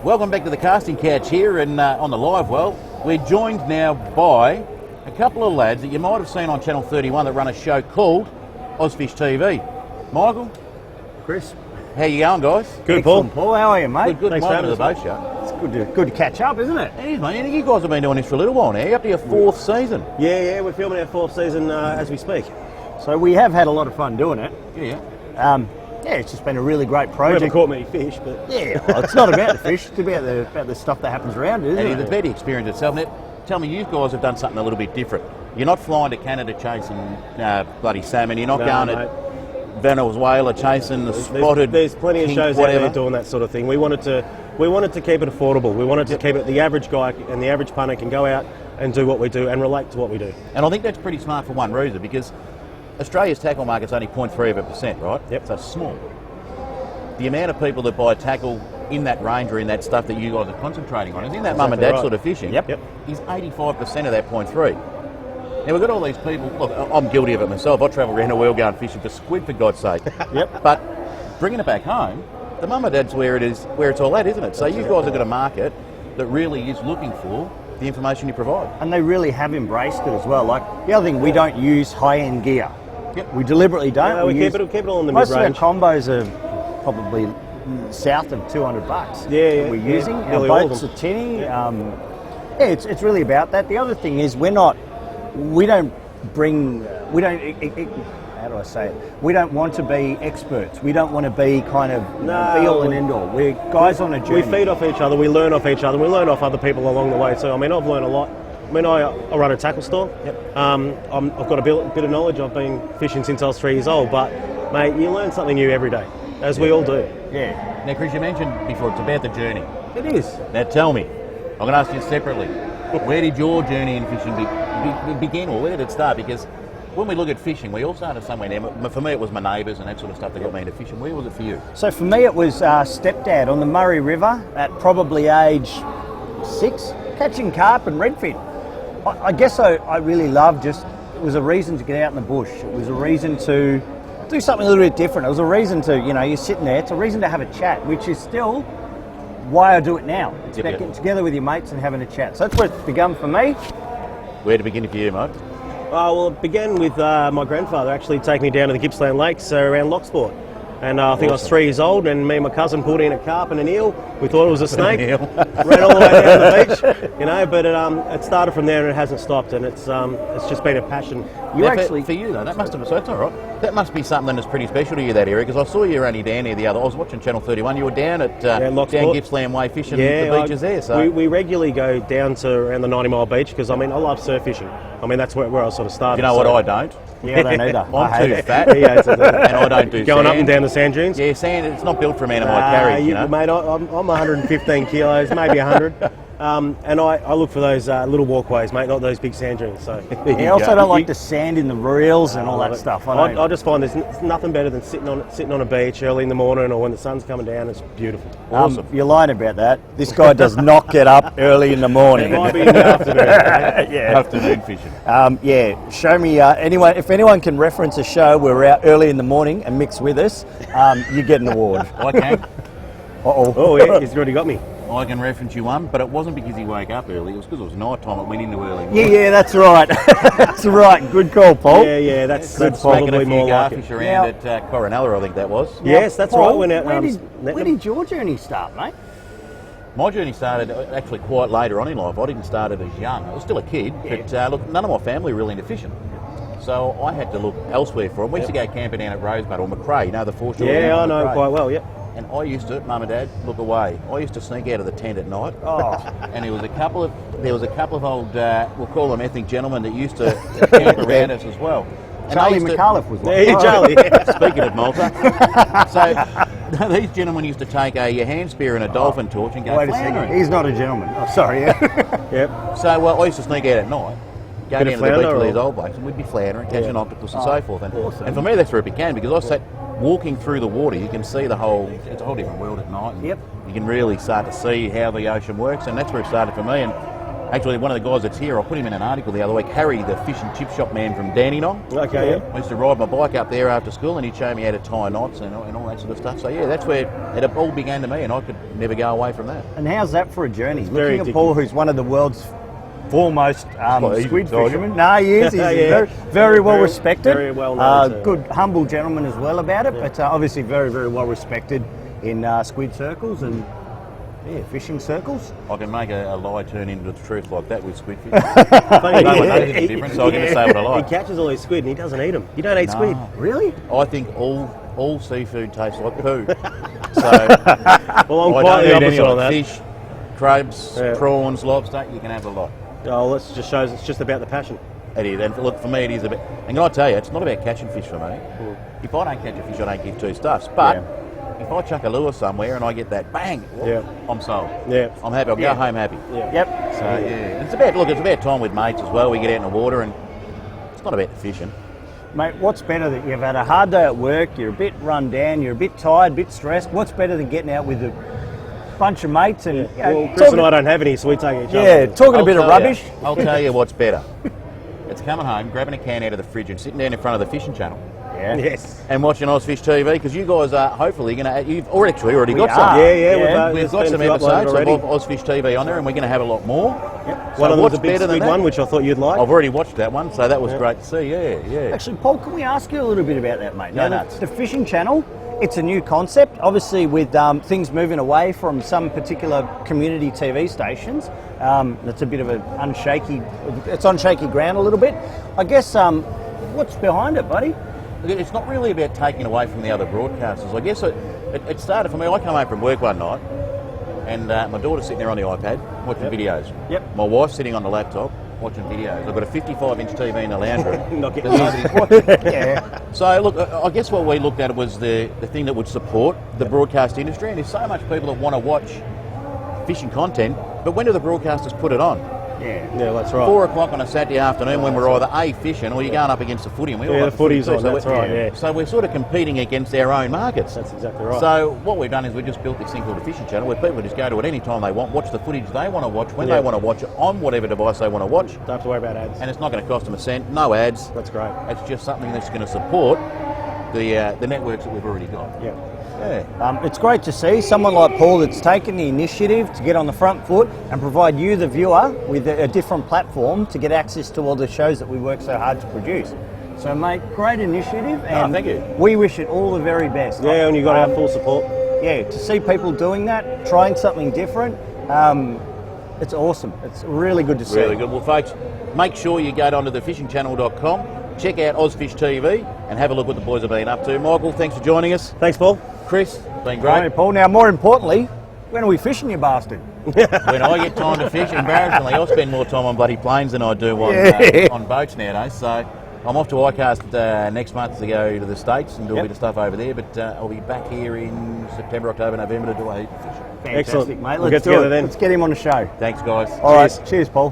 Welcome back to the casting couch here and on the live well. We're joined now by a couple of lads that you might have seen on Channel 31 that run a show called Ozfish TV. Michael, Chris, how you going, guys? good. Excellent, Paul. Paul, how are you, mate? Good. Thanks for Michael to having the us, boat show. It's good to catch up, isn't it? It is, mate. You guys have been doing this for a little while now. You're up to your fourth season. Yeah, we're filming our fourth season as we speak. So we have had a lot of fun doing it. Yeah. Yeah, it's just been a really great We project. haven't caught many fish, but Yeah, well, it's not about the fish, it's about the stuff that happens around it, isn't And it? the betting experience itself. Now, tell me, you guys have done something a little bit different. You're not flying to Canada chasing bloody salmon. You're not going mate. to Venezuela chasing the spotted. There's plenty of pink shows out whatever. there doing that sort of thing. We wanted to keep it affordable. We wanted to keep it the average guy and the average punter can go out and do what we do and relate to what we do. And I think that's pretty smart for one reason, because Australia's tackle market's only 0.3%, right? Yep. So it's small. The amount of people that buy tackle in that range or in that stuff that you guys are concentrating on is in that mum and dad right. sort of fishing. Yep. Is 85% of that 0.3. Now we've got all these people. Look, I'm guilty of it myself. I travel around the world going fishing for squid, for God's sake. Yep. But bringing it back home, the mum and dad's where it's all at, isn't it? So you guys have got a market that really is looking for the information you provide. And they really have embraced it as well. Like, the other thing, we don't use high-end gear. Yep. We deliberately don't. No, we use- keep it all in the most mid-range. of our combos are probably south of $200. Yeah, that we're yeah. using. Our Nearly all of boats are them. tinny. It's really about that. The other thing is we don't how do I say it? We don't want to be experts. We don't want to be kind of No. be all and end all. We're guys on a journey. We feed off each other, we learn off each other, we learn off other people along the way. So, I mean, I've learned a lot. I mean, I run a tackle store. Yep. I've got a bit of knowledge. I've been fishing since I was 3 years old. But, mate, you learn something new every day, as we all do. Yeah. Now, Chris, you mentioned before it's about the journey. It is. Now tell me, I'm going to ask you separately, where did your journey in fishing begin, or where did it start? Because when we look at fishing, we all started somewhere. Now, for me, it was my neighbours and that sort of stuff that got me into fishing. Where was it for you? So for me, it was stepdad on the Murray River at probably age 6, catching carp and redfin. I guess I really loved it was a reason to get out in the bush. It was a reason to do something a little bit different. It was a reason to, you're sitting there. It's a reason to have a chat, which is still why I do it now. It's about getting together with your mates and having a chat. So that's where it's begun for me. Where did it begin for you, mate? Well, it began with my grandfather actually taking me down to the Gippsland Lakes around Locksport. And I think I was 3 years old, and me and my cousin pulled in a carp and an eel. We thought it was a snake. Eel. Ran all the way down the beach, but it started from there and it hasn't stopped, and it's just been a passion. Now, for you though, that must have, so it's all right. That must be something that's pretty special to you, that area, because I saw you only down here the other. I was watching Channel 31. You were down at down Gippsland Way fishing the beaches there. So we regularly go down to around the 90 Mile Beach because I love surf fishing. I mean, that's where I sort of started. you know what? I don't. Yeah, I don't either. I'm too fat, and I don't do going sand. up and down the sand dunes. Yeah, sand. It's not built for a man of my carriage, Mate, I'm 115 kilos, maybe 100. And I look for those little walkways, mate, not those big sand dunes. So I also don't like the sand in the reels and all that stuff. I just find there's nothing better than sitting on a beach early in the morning or when the sun's coming down. It's beautiful. Awesome. You're lying about that. This guy does not get up early in the morning. It might be in the afternoon. Right? Yeah. Afternoon fishing. Yeah. Show me if anyone can reference a show where we're out early in the morning and mix with us, you get an award. I can. Oh yeah, he's already got me. I can reference you one, but it wasn't because he woke up early. It was because it was night time. It went into early. Yeah, that's right. That's right. Good call, Paul. Yeah, that's Making probably a few more like garfish it. around at Coronella, I think that was. Yes, that's Paul, right. Went out, where did your journey start, mate? My journey started actually quite later on in life. I didn't start it as young. I was still a kid, but look, none of my family were really into fishing. So I had to look elsewhere for it. We used to go camping down at Rosebud or Macrae, the foreshore. Yeah, I know quite well, And I used to, Mum and Dad, look away. I used to sneak out of the tent at night. Oh. And there was a couple of old, we'll call them ethnic gentlemen that used to camp around us as well. And Charlie they used to- Micahel was one. Yeah, Charlie. Speaking of Malta, so these gentlemen used to take a hand spear and a dolphin torch and go Wait a floundering. second. He's not a gentleman. Oh, sorry. Yeah. Yep. So I used to sneak out at night, go Bit down of to the beach flounder with these or- old blokes, and we'd be floundering, catching octopus and so forth. And, awesome. and for me, that's where it began, because I sat walking through the water. You can see it's a whole different world at night. And Yep. You can really start to see how the ocean works, and that's where it started for me. And Actually, one of the guys that's here, I put him in an article the other week, Harry, the fish and chip shop man from Dandenong. Okay, yeah. I used to ride my bike up there after school and he'd show me how to tie knots and all that sort of stuff. So, yeah, that's where it all began to me and I could never go away from that. And how's that for a journey? very Looking at Paul, who's one of the world's foremost squid Tiger. fishermen. No, he is. He's Yeah. very well respected. very well known too. Good, humble gentleman as well about it, but obviously very, very well respected in squid circles and fishing circles. I can make a lie turn into the truth like that with squid fish. Funny, No one knows any different, so I get to say what I like. He catches all these squid and he doesn't eat them. You don't eat squid. Really? I think all seafood tastes like poo. So Well, I'm I quite don't the eat any opposite of on it. that. Fish, crabs, Yeah. prawns, lobster, you can have a lot. Oh, that just shows it's just about the passion. It is. And look, for me, it is a bit. And can I tell you, it's not about catching fish for me. If I don't catch a fish, I don't give two stuffs. But if I chuck a lure somewhere and I get that bang, I'm sold. Yeah. I'm happy. I'll go home happy. Yep. So yeah, it's about time with mates as well. We get out in the water, and it's not about the fishing. Mate, what's better that you've had a hard day at work, you're a bit run down, you're a bit tired, a bit stressed. What's better than getting out with a bunch of mates and Well, Chris and I don't have any, so we take each other. talking a bit of rubbish. I'll tell you what's better. It's coming home, grabbing a can out of the fridge and sitting down in front of the fishing channel Yeah. Yes. and watching Ozfish TV, because you guys are hopefully going to. You've already We got are. some. Yeah. We've there's got been some a few uploaded episodes already. of Ozfish TV on there, and we're going to have a lot more. Yep. So One of them was what's a big better than squid that? one, which I thought you'd like. I've already watched that one, so that was great to see. Yeah. Actually, Paul, can we ask you a little bit about that, mate? Go Now, nuts. the fishing channel, it's a new concept. Obviously, with things moving away from some particular community TV stations, it's a bit of it's on shaky ground a little bit. I guess, what's behind it, buddy? It's not really about taking away from the other broadcasters. I guess it started for me. I come home from work one night, and my daughter's sitting there on the iPad watching videos. Yep. My wife's sitting on the laptop watching videos. I've got a 55-inch TV in the lounge room. Not getting that nobody's watching. Yeah. So look, I guess what we looked at was the thing that would support the broadcast industry, and there's so much people that want to watch fishing content, but when do the broadcasters put it on? Yeah. Yeah, that's right. 4 o'clock on a Saturday afternoon when we're either A, fishing, or you're going up against the footy. And we all Yeah, like the footy's too, on, that's right, yeah. So we're sort of competing against our own markets. That's exactly right. So what we've done is we've just built this thing called a fishing channel where people just go to it any time they want, watch the footage they want to watch, when they want to watch it, on whatever device they want to watch, Don't have to worry about ads. and it's not going to cost them a cent, no ads. That's great. It's just something that's going to support the networks that we've already got. Yeah. Yeah. It's great to see someone like Paul that's taken the initiative to get on the front foot and provide you, the viewer, with a different platform to get access to all the shows that we work so hard to produce. So, mate, great initiative, and thank you. we wish it all the very best. Yeah, and you got our full support. Yeah, to see people doing that, trying something different, it's awesome. It's really good to see. Really good. Well, folks, make sure you go down to thefishingchannel.com, check out Ozfish TV, and have a look what the boys have been up to. Michael, thanks for joining us. Thanks, Paul. Chris, been All great. right, Paul. Now, more importantly, when are we fishing, you bastard? When I get time to fish, embarrassingly, I spend more time on bloody planes than I do on boats nowadays. So I'm off to ICAST next month to go to the States and do a bit of stuff over there. But I'll be back here in September, October, November to do a heap of fishing. Fantastic, Excellent. mate. We'll Let's get do together it. then. Let's get him on the show. Thanks, guys. All right. Cheers, Paul.